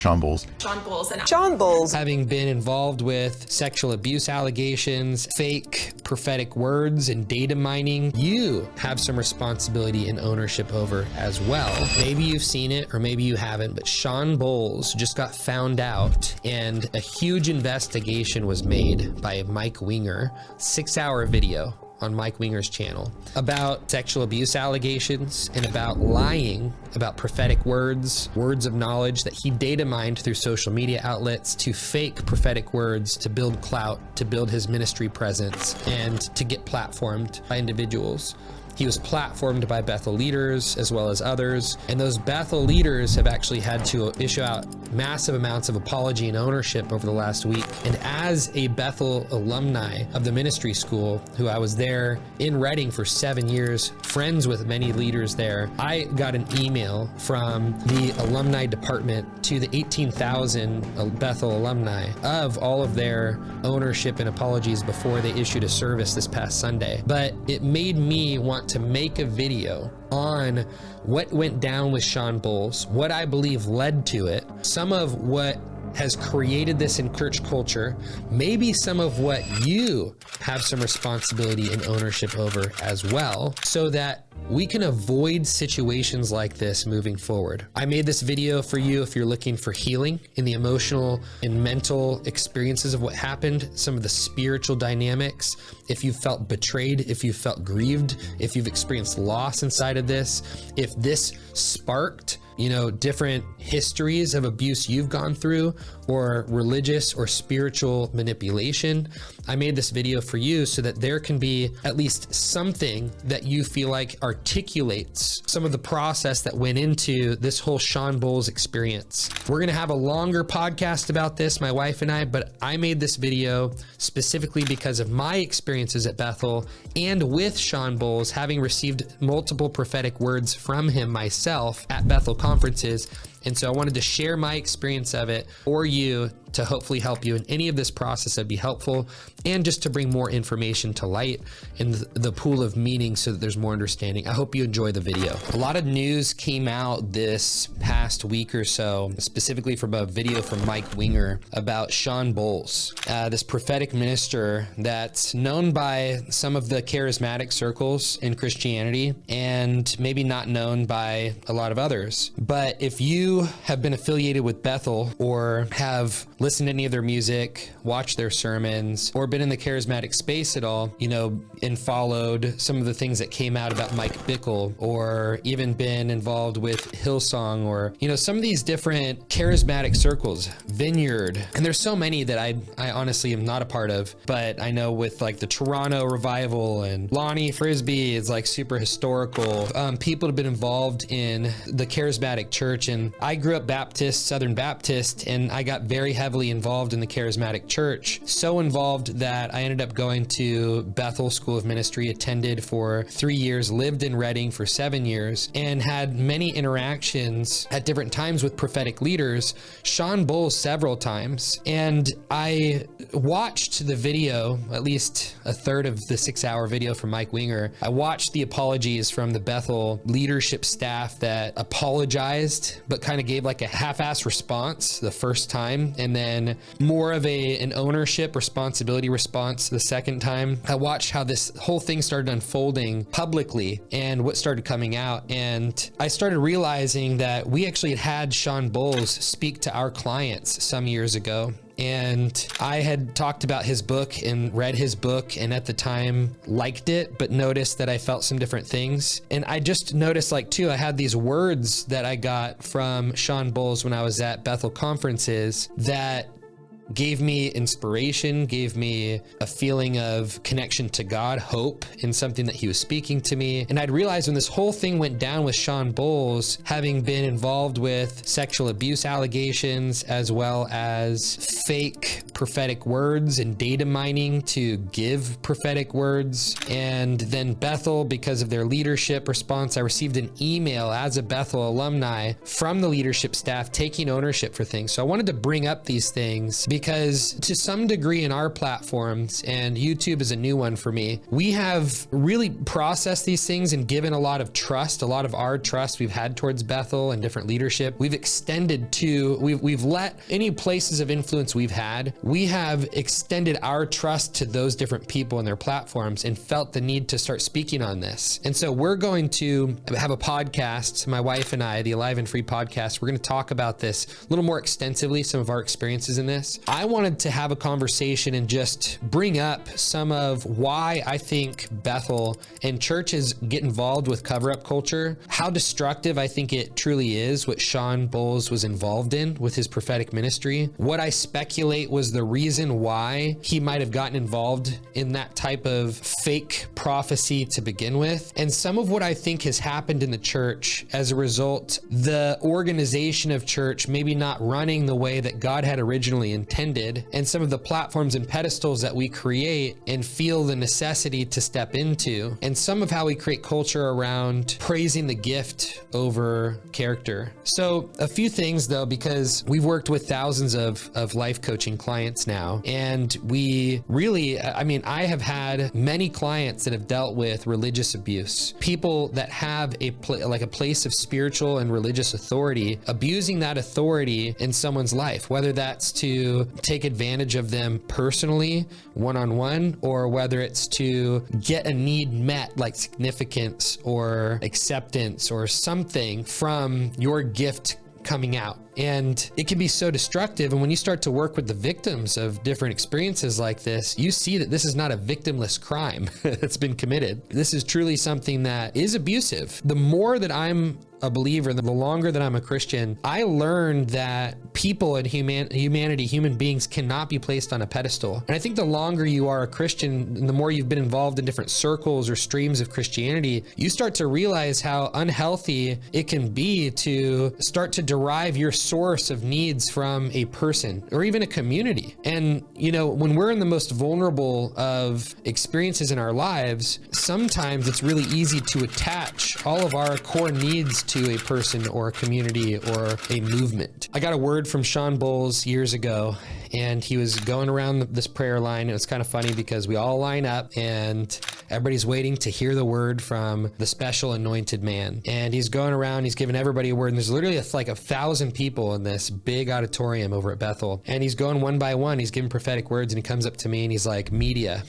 Shawn Bolz. Shawn Bolz. Having been involved with sexual abuse allegations, fake prophetic words, and data mining, you have some responsibility and ownership over as well. Maybe you've seen it or maybe you haven't, but Shawn Bolz just got found out and a huge investigation was made by Mike Winger, 6-hour video on Mike Winger's channel about sexual abuse allegations and about lying about prophetic words of knowledge that he data mined through social media outlets to fake prophetic words to build clout, to build his ministry presence, and to get platformed by individuals. He was platformed by Bethel leaders as well as others, and those Bethel leaders have actually had to issue out massive amounts of apology and ownership over the last week. And as a Bethel alumni of the ministry school, who I was there in Reading for 7 years, friends with many leaders there, I got an email from the alumni department to the 18,000 Bethel alumni of all of their ownership and apologies before they issued a service this past Sunday. But it made me want to make a video on what went down with Shawn Bolz, what I believe led to it, some of what has created this in church culture, maybe some of what you have some responsibility and ownership over as well, so that we can avoid situations like this moving forward. I made this video for you if you're looking for healing in the emotional and mental experiences of what happened, some of the spiritual dynamics, if you felt betrayed, if you felt grieved, if you've experienced loss inside of this, if this sparked different histories of abuse you've gone through, or religious or spiritual manipulation. I made this video for you so that there can be at least something that you feel like articulates some of the process that went into this whole Shawn Bolz experience. We're gonna have a longer podcast about this, my wife and I, but I made this video specifically because of my experiences at Bethel and with Shawn Bolz, having received multiple prophetic words from him myself at Bethel conferences. And so I wanted to share my experience of it for you to hopefully help you in any of this process that'd be helpful, and just to bring more information to light in the pool of meaning so that there's more understanding. I hope you enjoy the video. A lot of news came out this past week or so, specifically from a video from Mike Winger about Shawn Bolz, this prophetic minister that's known by some of the charismatic circles in Christianity and maybe not known by a lot of others. But if you have been affiliated with Bethel or have listened to any of their music, watched their sermons, or been in the charismatic space at all, and followed some of the things that came out about Mike Bickle, or even been involved with Hillsong, or, some of these different charismatic circles, Vineyard, and there's so many that I honestly am not a part of, but I know with like the Toronto Revival and Lonnie Frisbee, it's like super historical. People have been involved in the Charismatic Church, and I grew up Baptist, Southern Baptist, and I got very heavily involved in the Charismatic Church. So involved that I ended up going to Bethel School of Ministry, attended for 3 years, lived in Reading for 7 years, and had many interactions at different times with prophetic leaders, Shawn Bolz several times. And I watched the video, at least a third of the 6-hour video from Mike Winger. I watched the apologies from the Bethel leadership staff that apologized, but kind of gave like a half-ass response the first time, and then more of an ownership responsibility response the second time. I watched how this whole thing started unfolding publicly and what started coming out, and I started realizing that we actually had Shawn Bolz speak to our clients some years ago. And I had talked about his book and read his book, and at the time liked it, but noticed that I felt some different things. And I just noticed I had these words that I got from Shawn Bolz when I was at Bethel conferences that gave me inspiration, gave me a feeling of connection to God, hope in something that he was speaking to me. And I'd realized when this whole thing went down with Shawn Bolz, having been involved with sexual abuse allegations, as well as fake prophetic words and data mining to give prophetic words, and then Bethel, because of their leadership response, I received an email as a Bethel alumni from the leadership staff taking ownership for things. So I wanted to bring up these things because to some degree in our platforms, and YouTube is a new one for me, we have really processed these things and given a lot of trust, a lot of our trust we've had towards Bethel and different leadership. We've extended to, we've let any places of influence we've had, we have extended our trust to those different people and their platforms and felt the need to start speaking on this. And so we're going to have a podcast, my wife and I, the Alive and Free podcast. We're going to talk about this a little more extensively, some of our experiences in this. I wanted to have a conversation and just bring up some of why I think Bethel and churches get involved with cover-up culture, how destructive I think it truly is, what Shawn Bolz was involved in with his prophetic ministry, what I speculate was the reason why he might have gotten involved in that type of fake prophecy to begin with, and some of what I think has happened in the church as a result, the organization of church maybe not running the way that God had originally intended, and some of the platforms and pedestals that we create and feel the necessity to step into, and some of how we create culture around praising the gift over character. So a few things though, because we've worked with thousands of life coaching clients now, and we really, I have had many clients that have dealt with religious abuse, people that have a place of spiritual and religious authority, abusing that authority in someone's life, whether that's to take advantage of them personally, one-on-one, or whether it's to get a need met, like significance or acceptance or something from your gift coming out. And it can be so destructive. And when you start to work with the victims of different experiences like this, you see that this is not a victimless crime that's been committed. This is truly something that is abusive. The more that I'm a believer, the longer that I'm a Christian, I learned that people and humanity, human beings cannot be placed on a pedestal. And I think the longer you are a Christian, and the more you've been involved in different circles or streams of Christianity, you start to realize how unhealthy it can be to start to derive your source of needs from a person or even a community. And, when we're in the most vulnerable of experiences in our lives, sometimes it's really easy to attach all of our core needs to a person or a community or a movement. I got a word from Shawn Bolz years ago, and he was going around this prayer line, and it's kind of funny because we all line up and everybody's waiting to hear the word from the special anointed man. And he's going around, he's giving everybody a word, and there's literally like 1,000 people in this big auditorium over at Bethel. And he's going one by one, he's giving prophetic words, and he comes up to me and he's like, media.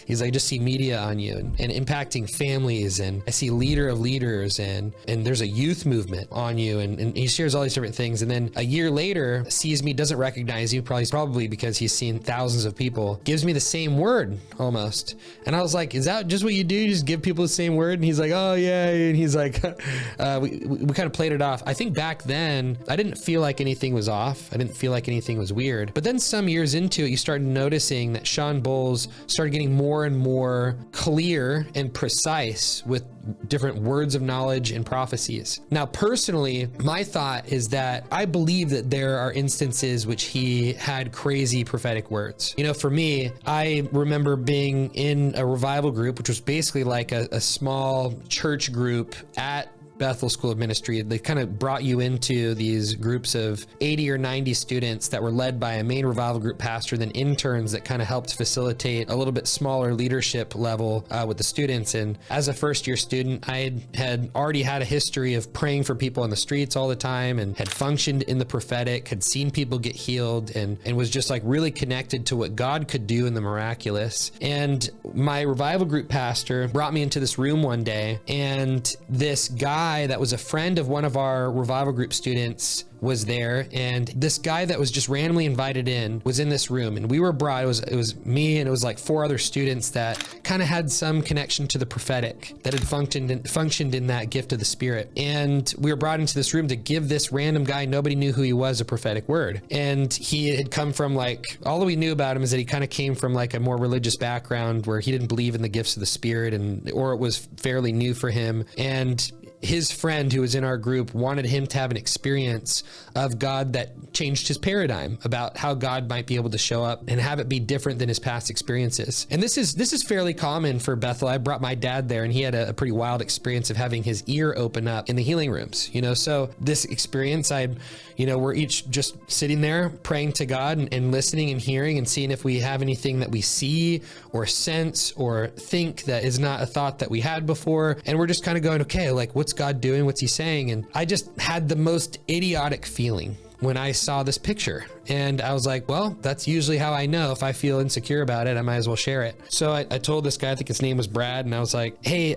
He's like, I just see media on you and impacting families, and I see leader of leaders, and there's a youth movement on you, and he shares all these different things. And then a year later sees me, doesn't recognize you, probably because he's seen thousands of people, gives me the same word almost. And I was like, is that just what you do? You just give people the same word? And he's like, oh yeah. And he's like, we kind of played it off. I think back then I didn't feel like anything was off. I didn't feel like anything was weird. But then some years into it, you started noticing that Shawn Bolz started getting more and more clear and precise with different words of knowledge and prophecies. Now, personally, my thought is that I believe that there are instances which he had crazy prophetic words. For me, I remember being in a revival group, which was basically like a small church group at Bethel School of Ministry. They kind of brought you into these groups of 80 or 90 students that were led by a main revival group pastor, then interns that kind of helped facilitate a little bit smaller leadership level with the students. And as a first year student, I had already had a history of praying for people on the streets all the time, and had functioned in the prophetic, had seen people get healed, and was just like really connected to what God could do in the miraculous. And my revival group pastor brought me into this room one day, and this guy that was a friend of one of our revival group students was there, and this guy that was just randomly invited in was in this room, and we were brought, it was me, and it was like 4 other students that kind of had some connection to the prophetic, that had functioned in that gift of the Spirit. And we were brought into this room to give this random guy, nobody knew who he was, a prophetic word. And he had come from all we knew about him is that he kind of came from like a more religious background where he didn't believe in the gifts of the Spirit, or it was fairly new for him. And his friend who was in our group wanted him to have an experience of God that changed his paradigm about how God might be able to show up and have it be different than his past experiences. And this is fairly common for Bethel. I brought my dad there and he had a pretty wild experience of having his ear open up in the healing rooms, so this experience, we're each just sitting there praying to God and listening and hearing and seeing if we have anything that we see or sense or think that is not a thought that we had before. And we're just kind of going, okay, like, what's God doing? What's he saying? And I just had the most idiotic feeling when I saw this picture. And I was like, well, that's usually how I know if I feel insecure about it, I might as well share it. So I told this guy, I think his name was Brad, and I was like, hey,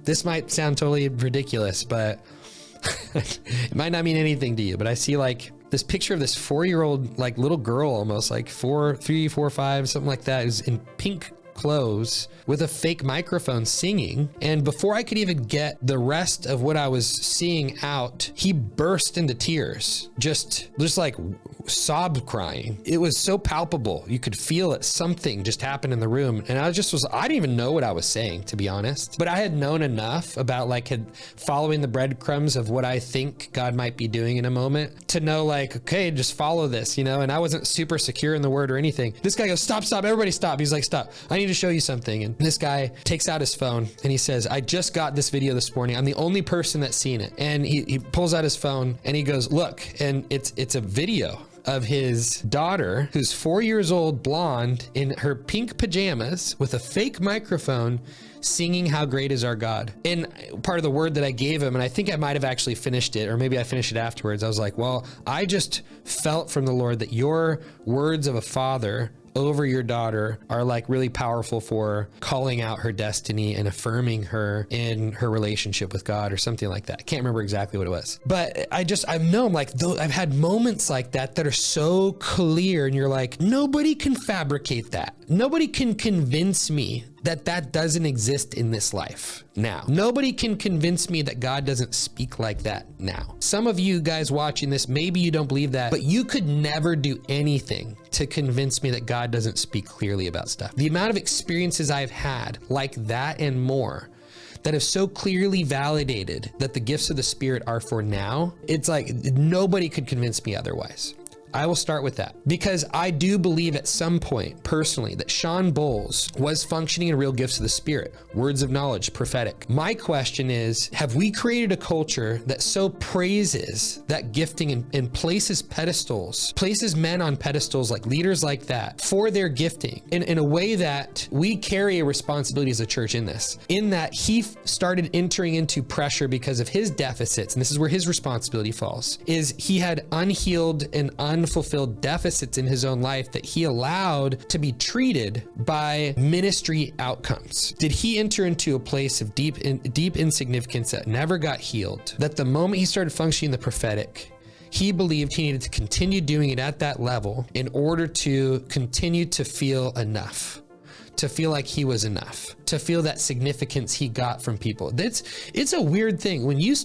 this might sound totally ridiculous, but it might not mean anything to you, but I see like this picture of this 4-year-old, like little girl, almost like 3, 4, 5, something like that, is in pink clothes with a fake microphone singing. And before I could even get the rest of what I was seeing out, he burst into tears, just like sob crying. It was so palpable. You could feel it. Something just happened in the room. And I didn't even know what I was saying, to be honest, but I had known enough about following the breadcrumbs of what I think God might be doing in a moment to know like, okay, just follow this, and I wasn't super secure in the word or anything. This guy goes, stop, everybody stop. He's like, stop, I need to show you something. And this guy takes out his phone and he says, I just got this video this morning. I'm the only person that's seen it. And he pulls out his phone and he goes, look, and it's a video of his daughter, who's 4 years old, blonde, in her pink pajamas with a fake microphone, singing How Great Is Our God. And part of the word that I gave him, and I think I might have actually finished it, or maybe I finished it afterwards, I was like, well, I just felt from the Lord that your words of a father over your daughter are like really powerful for calling out her destiny and affirming her in her relationship with God or something like that. I can't remember exactly what it was, but I've known like I've had moments like that are so clear, and you're like, nobody can fabricate that. Nobody can convince me that doesn't exist in this life now. Nobody can convince me that God doesn't speak like that now. Some of you guys watching this, maybe you don't believe that, but you could never do anything to convince me that God doesn't speak clearly about stuff. The amount of experiences I've had like that and more that have so clearly validated that the gifts of the Spirit are for now, it's like nobody could convince me otherwise. I will start with that because I do believe at some point personally that Shawn Bolz was functioning in real gifts of the Spirit, words of knowledge, prophetic. My question is, have we created a culture that so praises that gifting and places men on pedestals, like leaders like that, for their gifting in a way that we carry a responsibility as a church in this, in that he started entering into pressure because of his deficits, and this is where his responsibility falls, is he had unhealed and unfulfilled deficits in his own life that he allowed to be treated by ministry outcomes. Did he enter into a place of deep insignificance that never got healed? That the moment he started functioning in the prophetic, he believed he needed to continue doing it at that level in order to continue to feel enough, to feel like he was enough, to feel that significance he got from people. It's a weird thing. When you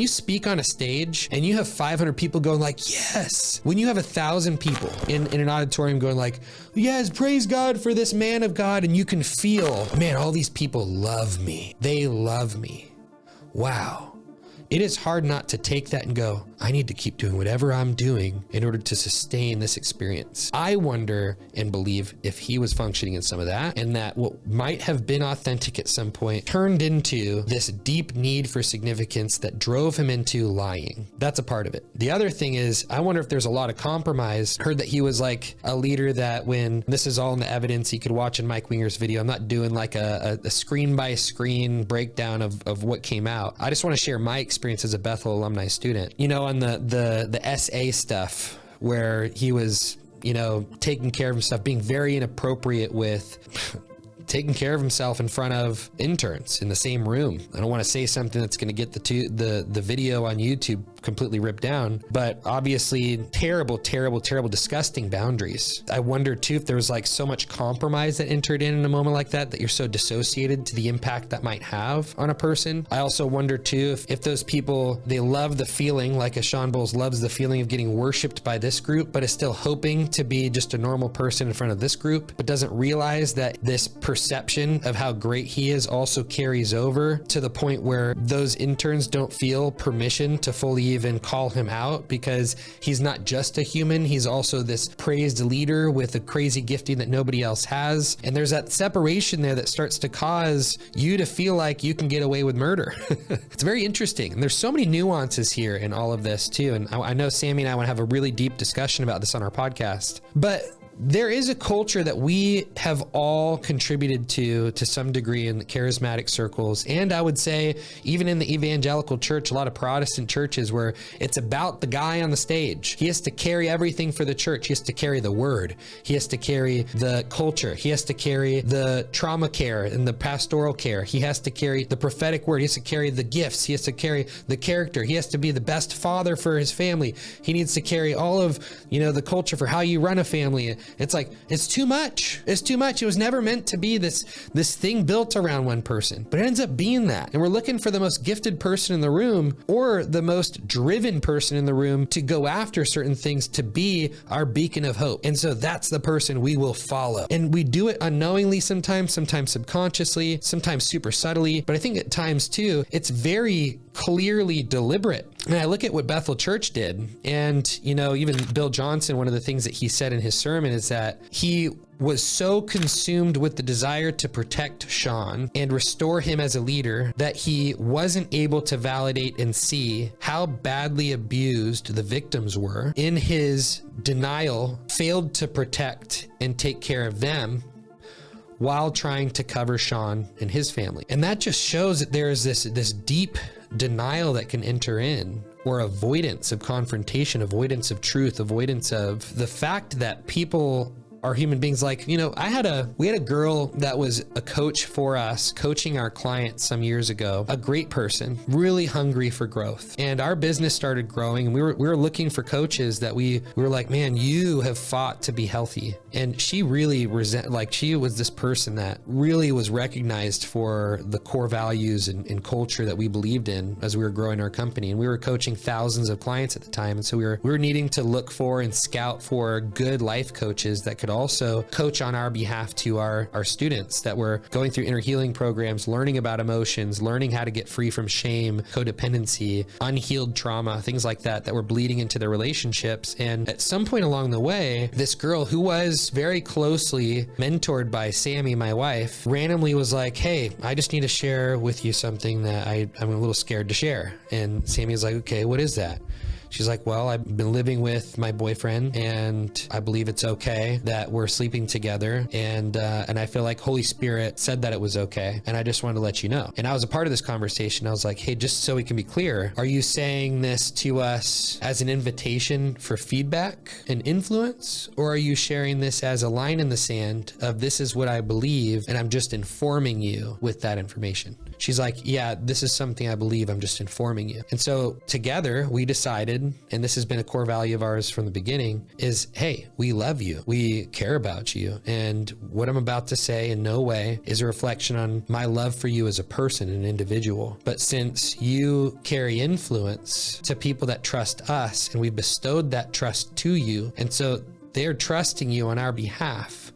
speak on a stage and you have 500 people going like, yes, when you have 1,000 people in an auditorium going like, yes, praise God for this man of God. And you can feel, man, all these people love me. They love me. Wow. It is hard not to take that and go, I need to keep doing whatever I'm doing in order to sustain this experience. I wonder and believe if he was functioning in some of that, and that what might have been authentic at some point turned into this deep need for significance that drove him into lying. That's a part of it. The other thing is, I wonder if there's a lot of compromise. Heard that he was like a leader that when this is all in the evidence, you could watch in Mike Winger's video. I'm not doing like a screen by screen breakdown of what came out. I just want to share my experience as a Bethel alumni student, on the SA stuff where he was, taking care of himself, being very inappropriate with taking care of himself in front of interns in the same room. I don't want to say something that's going to get the video on YouTube completely ripped down, but obviously terrible, disgusting boundaries. I wonder too if there was like so much compromise that entered in a moment like that you're so dissociated to the impact that might have on a person. I also wonder too if those people, they love the feeling, like a Shawn Bolz loves the feeling of getting worshiped by this group, but is still hoping to be just a normal person in front of this group, but doesn't realize that this perception of how great he is also carries over to the point where those interns don't feel permission to fully even call him out, because he's not just a human, he's also this praised leader with a crazy gifting that nobody else has. And there's that separation there that starts to cause you to feel like you can get away with murder. It's very interesting. And there's so many nuances here in all of this too. And I know Sammy and I want to have a really deep discussion about this on our podcast, but there is a culture that we have all contributed to some degree in the charismatic circles. And I would say even in the evangelical church, a lot of Protestant churches, where it's about the guy on the stage. He has to carry everything for the church. He has to carry the word. He has to carry the culture. He has to carry the trauma care and the pastoral care. He has to carry the prophetic word. He has to carry the gifts. He has to carry the character. He has to be the best father for his family. He needs to carry all of, the culture for how you run a family. It's like, it's too much. It's too much. It was never meant to be this thing built around one person, but it ends up being that. And we're looking for the most gifted person in the room or the most driven person in the room to go after certain things, to be our beacon of hope. And so that's the person we will follow. And we do it unknowingly sometimes subconsciously, sometimes super subtly. But I think at times too, it's very clearly deliberate. And I look at what Bethel Church did, and even Bill Johnson, one of the things that he said in his sermon is that he was so consumed with the desire to protect Shawn and restore him as a leader that he wasn't able to validate and see how badly abused the victims were. In his denial, failed to protect and take care of them while trying to cover Shawn and his family. And that just shows that there is this deep denial that can enter in, or avoidance of confrontation, avoidance of truth, avoidance of the fact that people are human beings. Like, we had a girl that was a coach for us, coaching our clients some years ago, a great person, really hungry for growth. And our business started growing, and we were looking for coaches that we were like, man, you have fought to be healthy. And she really she was this person that really was recognized for the core values and culture that we believed in as we were growing our company. And we were coaching thousands of clients at the time. And so we were needing to look for and scout for good life coaches that could also coach on our behalf to our students that were going through inner healing programs, learning about emotions, learning how to get free from shame, codependency, unhealed trauma, things like that were bleeding into their relationships. And at some point along the way, this girl who was very closely mentored by Sammy, my wife, randomly was like, hey, I just need to share with you something that I'm a little scared to share. And Sammy was like, okay, what is that? She's like, well, I've been living with my boyfriend, and I believe it's okay that we're sleeping together. And I feel like Holy Spirit said that it was okay. And I just wanted to let you know. And I was a part of this conversation. I was like, hey, just so we can be clear, are you saying this to us as an invitation for feedback and influence? Or are you sharing this as a line in the sand of this is what I believe, and I'm just informing you with that information? She's like, yeah, this is something I believe, I'm just informing you. And so together we decided, and this has been a core value of ours from the beginning, is, hey, we love you. We care about you. And what I'm about to say in no way is a reflection on my love for you as a person, an individual. But since you carry influence to people that trust us, and we bestowed that trust to you, and so they're trusting you on our behalf.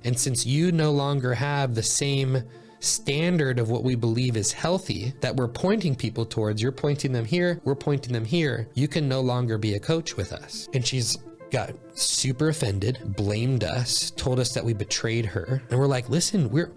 And since you no longer have the same standard of what we believe is healthy that we're pointing people towards, you're pointing them here, we're pointing them here, you can no longer be a coach with us. And she's got super offended, blamed us, told us that we betrayed her. And we're like, listen, we're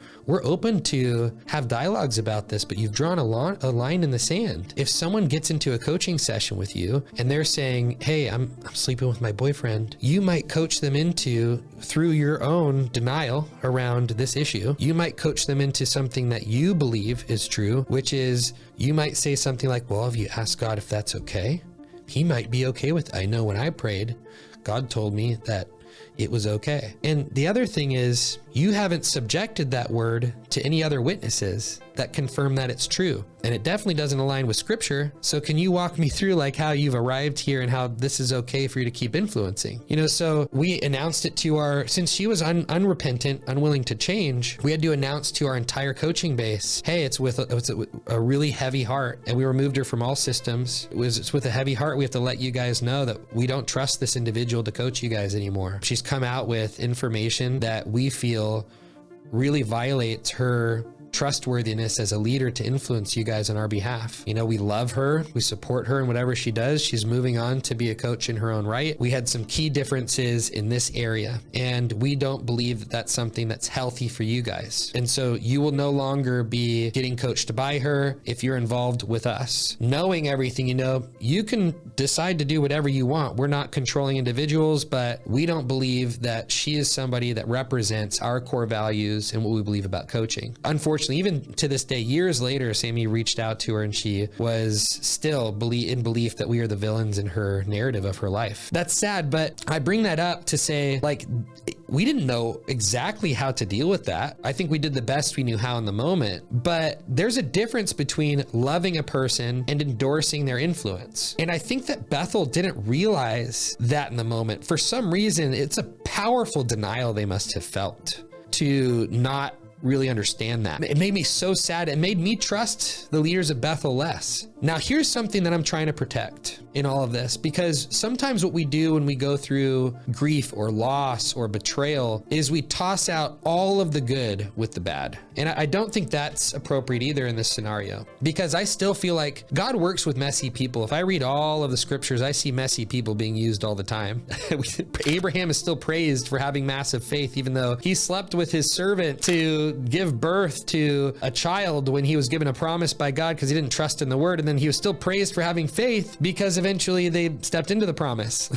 open to have dialogues about this, but you've drawn a line in the sand. If someone gets into a coaching session with you and they're saying, hey, I'm sleeping with my boyfriend, you might coach them into, through your own denial around this issue, you might coach them into something that you believe is true, which is you might say something like, well, have you asked God if that's okay? He might be okay with it. I know when I prayed, God told me that it was okay. And the other thing is, you haven't subjected that word to any other witnesses that confirm that it's true. And it definitely doesn't align with scripture. So can you walk me through like how you've arrived here and how this is okay for you to keep influencing? So we announced it to since she was unrepentant, unwilling to change, we had to announce to our entire coaching base, hey, it's with a really heavy heart. And we removed her from all systems. It's with a heavy heart. We have to let you guys know that we don't trust this individual to coach you guys anymore. She's come out with information that we feel really violates her trustworthiness as a leader to influence you guys on our behalf. We love her. We support her in whatever she does. She's moving on to be a coach in her own right. We had some key differences in this area, and we don't believe that that's something that's healthy for you guys. And so you will no longer be getting coached by her if you're involved with us. Knowing everything, you can decide to do whatever you want. We're not controlling individuals, but we don't believe that she is somebody that represents our core values and what we believe about coaching. Unfortunately, even to this day, years later, Sammy reached out to her and she was still in belief that we are the villains in her narrative of her life. That's sad, but I bring that up to say, we didn't know exactly how to deal with that. I think we did the best we knew how in the moment, but there's a difference between loving a person and endorsing their influence. And I think that Bethel didn't realize that in the moment. For some reason, it's a powerful denial they must have felt to not really understand that. It made me so sad. It made me trust the leaders of Bethel less. Now, here's something that I'm trying to protect in all of this, because sometimes what we do when we go through grief or loss or betrayal is we toss out all of the good with the bad. And I don't think that's appropriate either in this scenario, because I still feel like God works with messy people. If I read all of the scriptures, I see messy people being used all the time. Abraham is still praised for having massive faith, even though he slept with his servant to give birth to a child when he was given a promise by God because he didn't trust in the word. And then he was still praised for having faith because eventually they stepped into the promise.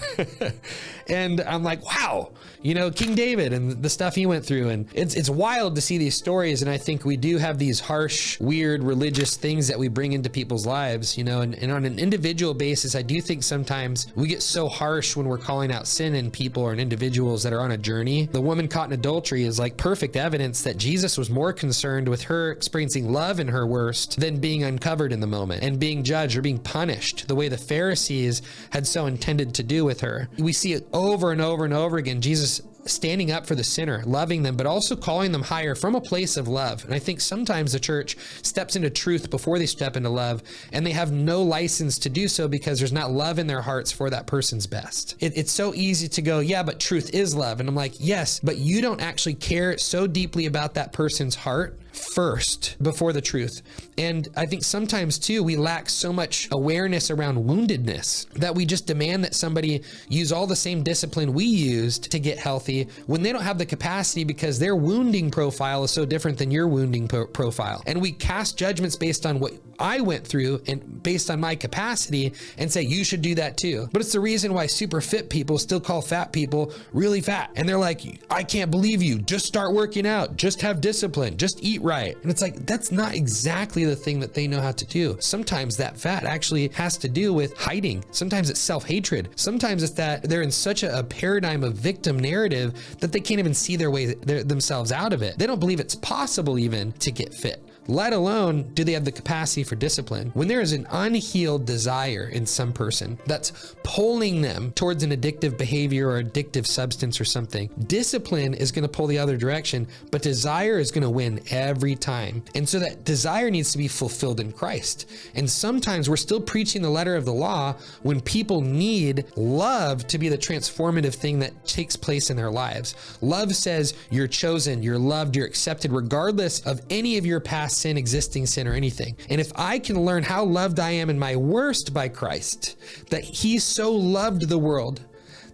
And I'm like, wow, King David and the stuff he went through. And it's wild to see these stories. And I think we do have these harsh, weird religious things that we bring into people's lives, and on an individual basis, I do think sometimes we get so harsh when we're calling out sin in people or in individuals that are on a journey. The woman caught in adultery is like perfect evidence that Jesus was more concerned with her experiencing love in her worst than being uncovered in the moment and being judged or being punished the way the Pharisees had so intended to do with her. We see it over and over and over again. Jesus standing up for the sinner, loving them, but also calling them higher from a place of love. And I think sometimes the church steps into truth before they step into love, and they have no license to do so because there's not love in their hearts for that person's best. It's so easy to go, yeah, but truth is love. And I'm like, yes, but you don't actually care so deeply about that person's heart first before the truth. And I think sometimes too, we lack so much awareness around woundedness that we just demand that somebody use all the same discipline we used to get healthy when they don't have the capacity because their wounding profile is so different than your wounding profile. And we cast judgments based on what I went through and based on my capacity and say, you should do that too. But it's the reason why super fit people still call fat people really fat. And they're like, I can't believe you. Just start working out. Just have discipline. Just eat right. And it's like, that's not exactly the thing that they know how to do. Sometimes that fat actually has to do with hiding. Sometimes it's self-hatred. Sometimes it's that they're in such a paradigm of victim narrative that they can't even see themselves out of it. They don't believe it's possible even to get fit, let alone do they have the capacity for discipline. When there is an unhealed desire in some person that's pulling them towards an addictive behavior or addictive substance or something, discipline is going to pull the other direction, but desire is going to win every time. And so that desire needs to be fulfilled in Christ. And sometimes we're still preaching the letter of the law when people need love to be the transformative thing that takes place in their lives. Love says you're chosen, you're loved, you're accepted, regardless of any of your past sin, existing sin, or anything. And if I can learn how loved I am in my worst by Christ, that he so loved the world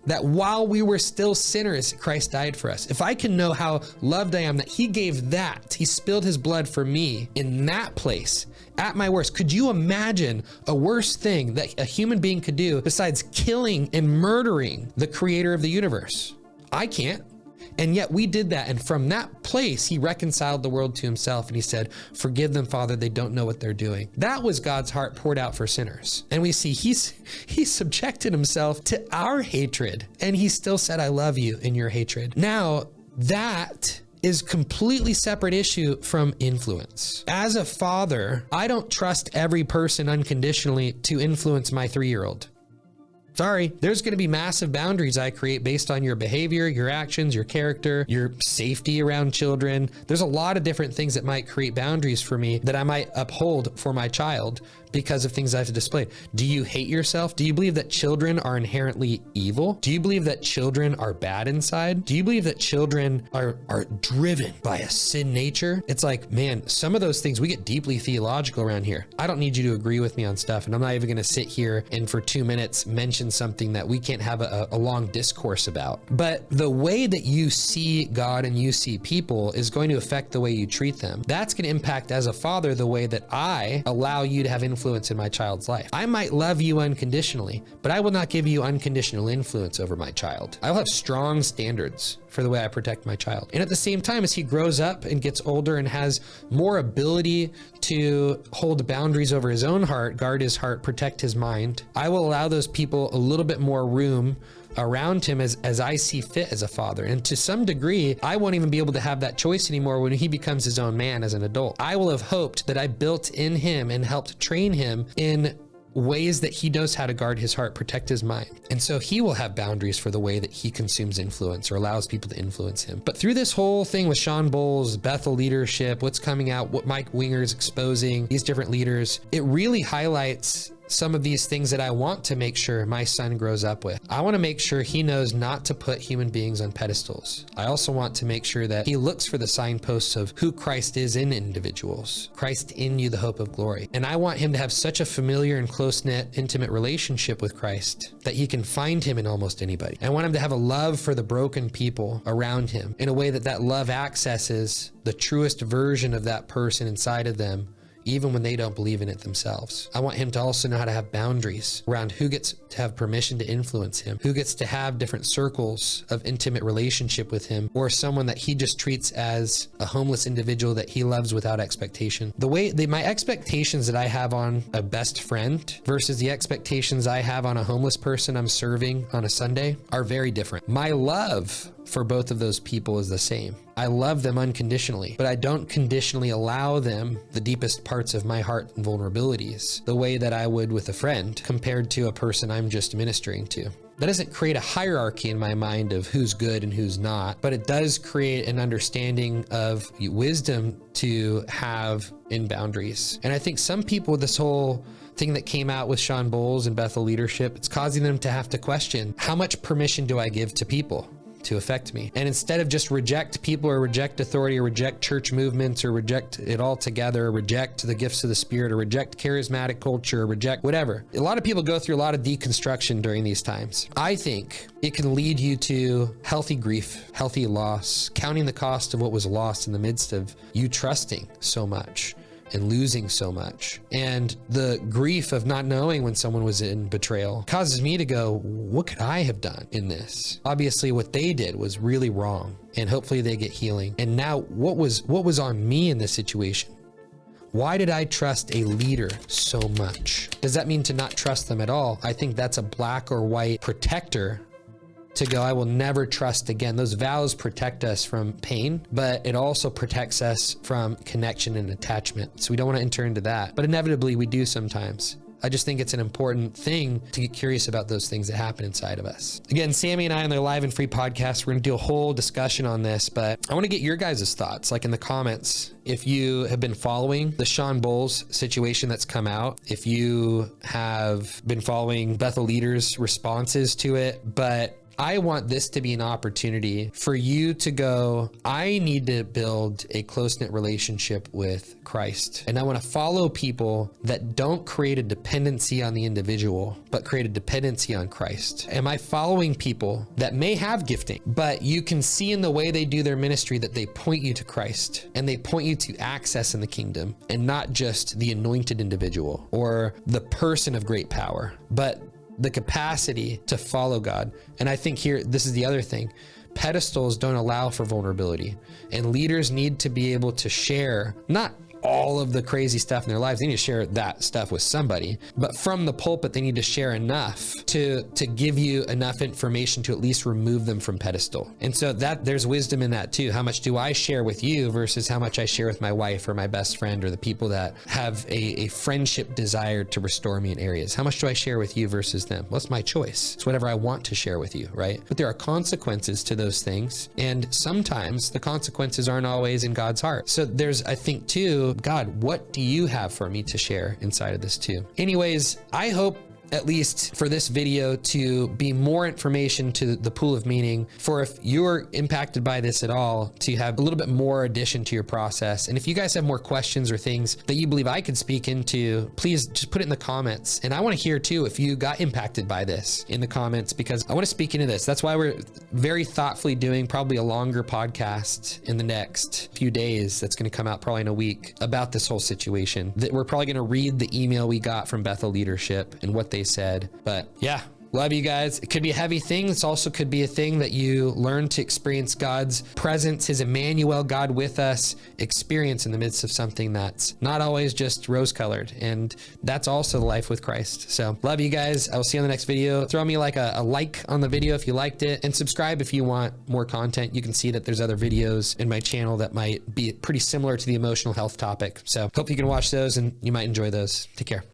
that while we were still sinners, Christ died for us. If I can know how loved I am, that he gave that, he spilled his blood for me in that place, at my worst. Could you imagine a worse thing that a human being could do besides killing and murdering the creator of the universe? I can't. And yet we did that. And from that place, he reconciled the world to himself. And he said, forgive them, Father, they don't know what they're doing. That was God's heart poured out for sinners. And we see he subjected himself to our hatred. And he still said, I love you in your hatred. Now that is completely separate issue from influence. As a father, I don't trust every person unconditionally to influence my 3-year-old. Sorry, there's going to be massive boundaries I create based on your behavior, your actions, your character, your safety around children. There's a lot of different things that might create boundaries for me that I might uphold for my child because of things I've displayed. Do you hate yourself? Do you believe that children are inherently evil? Do you believe that children are bad inside? Do you believe that children are driven by a sin nature? It's like, man, some of those things, we get deeply theological around here. I don't need you to agree with me on stuff, and I'm not even going to sit here and for 2 minutes mention something that we can't have a long discourse about. But the way that you see God and you see people is going to affect the way you treat them. That's going to impact, as a father, the way that I allow you to have influence in my child's life. I might love you unconditionally, but I will not give you unconditional influence over my child. I'll have strong standards for the way I protect my child. And at the same time, as he grows up and gets older and has more ability to hold boundaries over his own heart, guard his heart, protect his mind, I will allow those people a little bit more room around him as I see fit as a father. And to some degree, I won't even be able to have that choice anymore when he becomes his own man as an adult. I will have hoped that I built in him and helped train him in ways that he knows how to guard his heart, protect his mind. And so he will have boundaries for the way that he consumes influence or allows people to influence him. But through this whole thing with Shawn Bolz, Bethel leadership, what's coming out, what Mike Winger's exposing, these different leaders, it really highlights some of these things that I want to make sure my son grows up with. I want to make sure he knows not to put human beings on pedestals. I also want to make sure that he looks for the signposts of who Christ is in individuals. Christ in you, the hope of glory. And I want him to have such a familiar and close-knit, intimate relationship with Christ that he can find him in almost anybody. I want him to have a love for the broken people around him in a way that that love accesses the truest version of that person inside of them, even when they don't believe in it themselves. I want him to also know how to have boundaries around who gets to have permission to influence him, who gets to have different circles of intimate relationship with him, or someone that he just treats as a homeless individual that he loves without expectation. My expectations that I have on a best friend versus the expectations I have on a homeless person I'm serving on a Sunday are very different. My love for both of those people is the same. I love them unconditionally, but I don't conditionally allow them the deepest parts of my heart and vulnerabilities the way that I would with a friend compared to a person I'm just ministering to. That doesn't create a hierarchy in my mind of who's good and who's not, but it does create an understanding of wisdom to have in boundaries. And I think some people, this whole thing that came out with Shawn Bolz and Bethel leadership, it's causing them to have to question, how much permission do I give to people to affect me? And instead of just reject people or reject authority or reject church movements or reject it all together, or reject the gifts of the Spirit or reject charismatic culture or reject whatever. A lot of people go through a lot of deconstruction during these times. I think it can lead you to healthy grief, healthy loss, counting the cost of what was lost in the midst of you trusting so much and losing so much. And the grief of not knowing when someone was in betrayal causes me to go, what could I have done in this? Obviously what they did was really wrong, and hopefully they get healing. And now what was on me in this situation? Why did I trust a leader so much? Does that mean to not trust them at all? I think that's a black or white protector to go, I will never trust again. Those vows protect us from pain, but it also protects us from connection and attachment. So we don't want to enter into that, but inevitably we do sometimes. I just think it's an important thing to get curious about those things that happen inside of us. Again, Sammy and I on their live and free podcast, we're gonna do a whole discussion on this, but I wanna get your guys' thoughts, like in the comments. If you have been following the Shawn Bolz situation that's come out, if you have been following Bethel leaders' responses to it, but I want this to be an opportunity for you to go, I need to build a close-knit relationship with Christ. And I want to follow people that don't create a dependency on the individual, but create a dependency on Christ. Am I following people that may have gifting, but you can see in the way they do their ministry that they point you to Christ and they point you to access in the kingdom, and not just the anointed individual or the person of great power, but the capacity to follow God. And I think here, this is the other thing. pedestals don't allow for vulnerability, and leaders need to be able to share, not all of the crazy stuff in their lives. They need to share that stuff with somebody, but from the pulpit, they need to share enough to give you enough information to at least remove them from pedestal. And so that there's wisdom in that too. How much do I share with you versus how much I share with my wife or my best friend or the people that have a friendship desire to restore me in areas? How much do I share with you versus them? Well, it's my choice. It's whatever I want to share with you, right? But there are consequences to those things. And sometimes the consequences aren't always in God's heart. So there's, I think too, God, what do you have for me to share inside of this too? Anyways, I hope at least for this video to be more information to the pool of meaning, for if you're impacted by this at all, to have a little bit more addition to your process. And if you guys have more questions or things that you believe I could speak into, please just put it in the comments. And I want to hear too, if you got impacted by this in the comments, because I want to speak into this. That's why we're very thoughtfully doing probably a longer podcast in the next few days. That's going to come out probably in a week about this whole situation. That we're probably going to read the email we got from Bethel leadership and what they said. But yeah, love you guys. It could be a heavy thing. This also could be a thing that you learn to experience God's presence, his Emmanuel, God with us experience in the midst of something that's not always just rose colored. And that's also the life with Christ. So love you guys. I will see you on the next video. Throw me like a like on the video if you liked it, and subscribe if you want more content. You can see that there's other videos in my channel that might be pretty similar to the emotional health topic. So hope you can watch those and you might enjoy those. Take care.